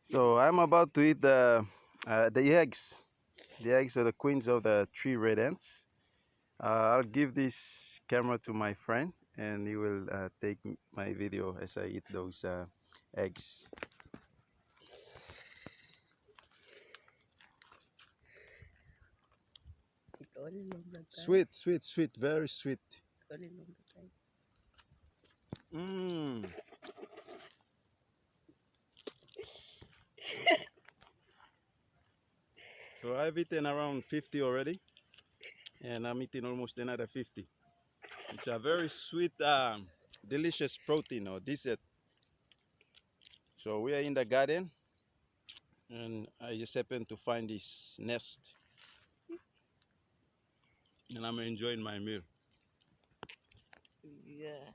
So I'm about to eat the eggs. The eggs are the queens of the three red ants. I'll give this camera to my friend, and he will take my video as I eat those eggs. Sweet, sweet, sweet, very sweet. Mmm. So I've eaten around 50 already, and I'm eating almost another 50. It's a very sweet, delicious protein or dessert. So we are in the garden, and I just happened to find this nest, and I'm enjoying my meal. Yeah.